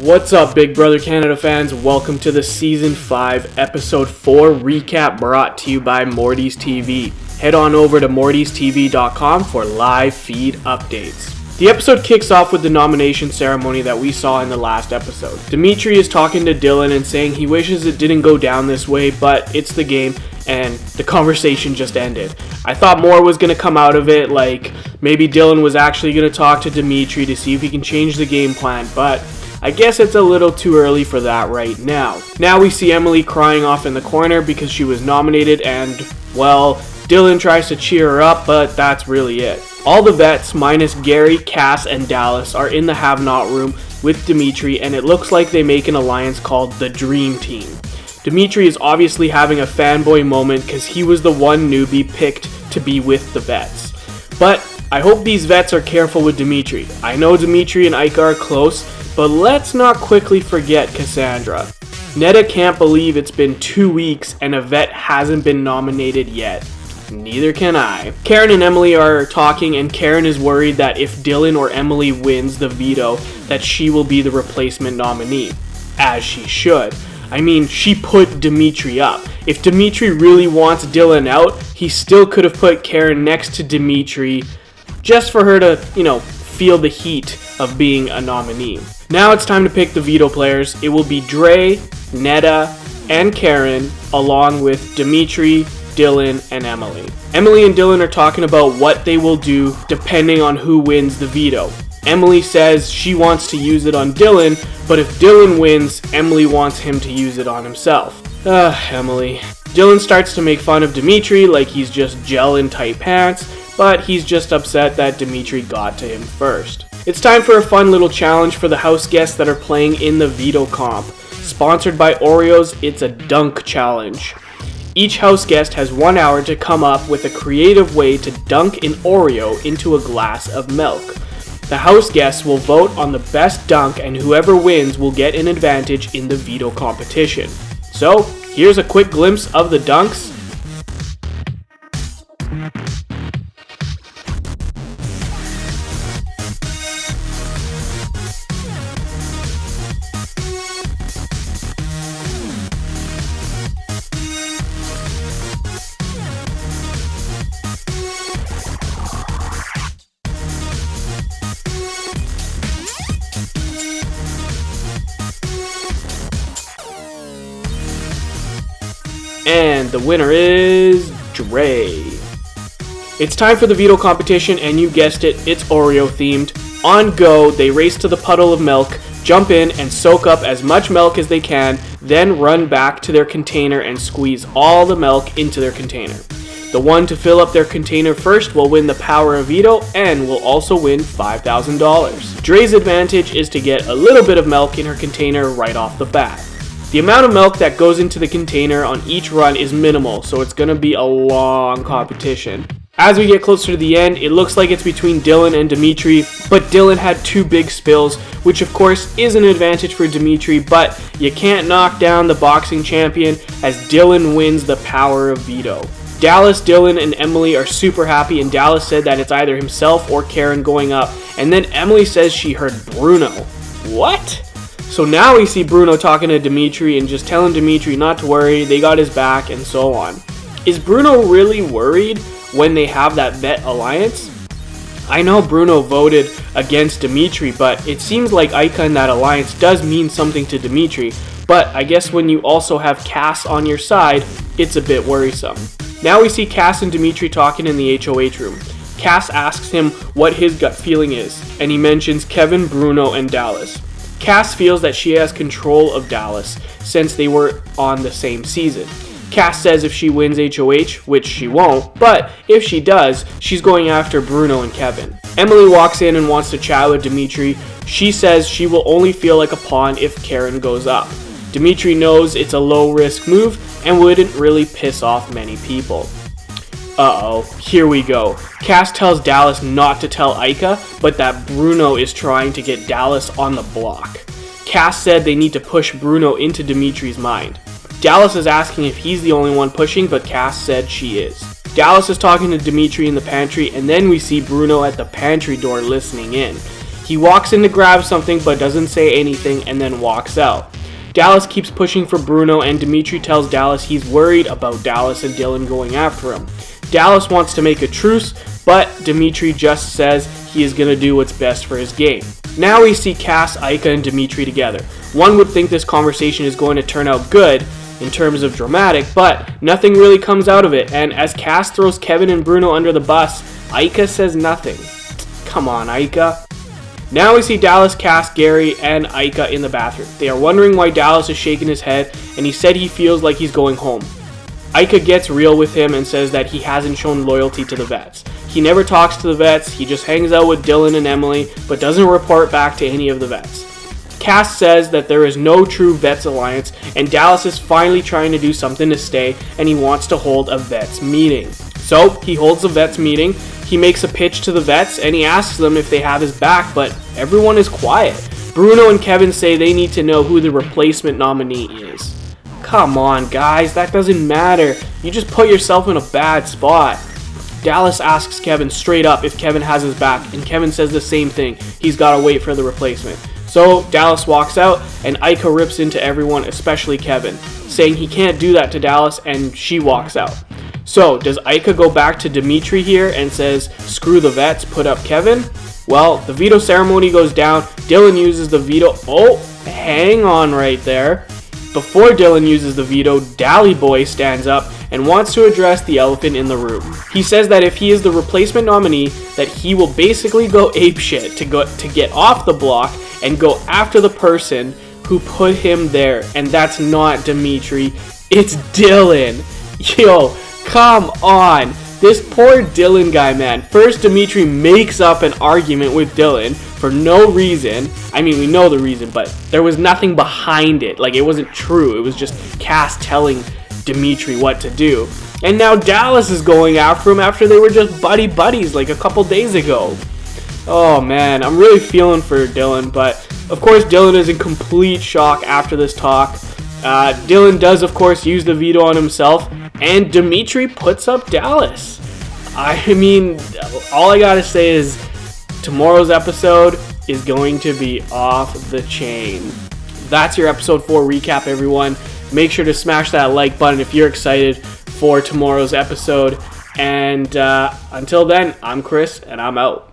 What's up, Big Brother Canada fans? Welcome to the Season 5, Episode 4 recap brought to you by Morty's TV. Head on over to mortystv.com for live feed updates. The episode kicks off with the nomination ceremony that we saw in the last episode. Dimitri is talking to Dillon and saying he wishes it didn't go down this way, but it's the game, and the conversation just ended. I thought more was going to come out of it, like maybe Dillon was actually going to talk to Dimitri to see if he can change the game plan, but I guess it's a little too early for that right now. Now we see Emily crying off in the corner because she was nominated and, well, Dillon tries to cheer her up, but that's really it. All the vets, minus Gary, Cass, and Dallas, are in the have-not room with Dimitri, and it looks like they make an alliance called the Dream Team. Dimitri is obviously having a fanboy moment because he was the one newbie picked to be with the vets. But I hope these vets are careful with Dimitri. I know Dimitri and Ika are close, but let's not quickly forget Cassandra. Netta can't believe it's been 2 weeks and a vet hasn't been nominated yet. Neither can I. Karen and Emily are talking, and Karen is worried that if Dillon or Emily wins the veto, that she will be the replacement nominee. As she should. I mean, she put Dimitri up. If Dimitri really wants Dillon out, he still could have put Karen next to Dimitri just for her to, feel the heat of being a nominee. Now it's time to pick the veto players. It will be Dre, Netta, and Karen, along with Dimitri, Dillon, and Emily. Emily and Dillon are talking about what they will do depending on who wins the veto. Emily says she wants to use it on Dillon, but if Dillon wins, Emily wants him to use it on himself. Emily. Dillon starts to make fun of Dimitri like he's just gel in tight pants, but he's just upset that Dimitri got to him first. It's time for a fun little challenge for the house guests that are playing in the veto comp. Sponsored by Oreos, it's a dunk challenge. Each house guest has 1 hour to come up with a creative way to dunk an Oreo into a glass of milk. The house guests will vote on the best dunk, and whoever wins will get an advantage in the veto competition. So, here's a quick glimpse of the dunks. And the winner is Dre. It's time for the veto competition, and you guessed it, it's Oreo themed. On go, they race to the puddle of milk, jump in and soak up as much milk as they can, then run back to their container and squeeze all the milk into their container. The one to fill up their container first will win the power of veto and will also win $5,000. Dre's advantage is to get a little bit of milk in her container right off the bat. The amount of milk that goes into the container on each run is minimal, so it's going to be a long competition. As we get closer to the end, it looks like it's between Dillon and Dimitri, but Dillon had 2 big spills, which of course is an advantage for Dimitri, but you can't knock down the boxing champion as Dillon wins the power of veto. Dallas, Dillon, and Emily are super happy, and Dallas said that it's either himself or Karen going up, and then Emily says she heard Bruno. What? So now we see Bruno talking to Dimitri and just telling Dimitri not to worry, they got his back, and so on. Is Bruno really worried when they have that vet alliance? I know Bruno voted against Dimitri, but it seems like Ika and that alliance does mean something to Dimitri, but I guess when you also have Cass on your side, it's a bit worrisome. Now we see Cass and Dimitri talking in the HOH room. Cass asks him what his gut feeling is, and he mentions Kevin, Bruno, and Dallas. Cass feels that she has control of Dallas since they were on the same season. Cass says if she wins HOH, which she won't, but if she does, she's going after Bruno and Kevin. Emily walks in and wants to chat with Dimitri. She says she will only feel like a pawn if Karen goes up. Dimitri knows it's a low-risk move and wouldn't really piss off many people. Uh-oh, here we go. Cass tells Dallas not to tell Ika, but that Bruno is trying to get Dallas on the block. Cass said they need to push Bruno into Dimitri's mind. Dallas is asking if he's the only one pushing, but Cass said she is. Dallas is talking to Dimitri in the pantry, and then we see Bruno at the pantry door listening in. He walks in to grab something but doesn't say anything and then walks out. Dallas keeps pushing for Bruno, and Dimitri tells Dallas he's worried about Dallas and Dillon going after him. Dallas wants to make a truce, but Dimitri just says he is going to do what's best for his game. Now we see Cass, Aika, and Dimitri together. One would think this conversation is going to turn out good in terms of dramatic, but nothing really comes out of it, and as Cass throws Kevin and Bruno under the bus, Aika says nothing. Come on, Aika. Now we see Dallas, Cass, Gary, and Aika in the bathroom. They are wondering why Dallas is shaking his head, and he said he feels like he's going home. Aika gets real with him and says that he hasn't shown loyalty to the vets. He never talks to the vets, he just hangs out with Dillon and Emily, but doesn't report back to any of the vets. Cass says that there is no true vets alliance, and Dallas is finally trying to do something to stay, and he wants to hold a vets meeting. So he holds a vets meeting, he makes a pitch to the vets, and he asks them if they have his back, but everyone is quiet. Bruno and Kevin say they need to know who the replacement nominee is. Come on, guys, that doesn't matter. You just put yourself in a bad spot. Dallas asks Kevin straight up if Kevin has his back, and Kevin says the same thing. He's got to wait for the replacement. So Dallas walks out, and Aika rips into everyone, especially Kevin, saying he can't do that to Dallas, and she walks out. So does Aika go back to Dimitri here and says, screw the vets, put up Kevin? Well, the veto ceremony goes down. Dillon uses the veto. Oh, hang on right there. Before Dillon uses the veto, Dally Boy stands up and wants to address the elephant in the room. He says that if he is the replacement nominee, that he will basically go apeshit to get off the block and go after the person who put him there. And that's not Dimitri, it's Dillon. Yo, come on. This poor Dillon guy, man. First, Dimitri makes up an argument with Dillon for no reason. I mean, we know the reason, but there was nothing behind it. Like, it wasn't true. It was just Cass telling Dimitri what to do. And now Dallas is going after him after they were just buddies like a couple days ago. Oh, man. I'm really feeling for Dillon, but of course, Dillon is in complete shock after this talk. Dillon does, of course, use the veto on himself, and Dimitri puts up Dallas. I mean, all I gotta say is tomorrow's episode is going to be off the chain. That's your episode 4 recap, everyone. Make sure to smash that like button if you're excited for tomorrow's episode. And until then, I'm Chris, and I'm out.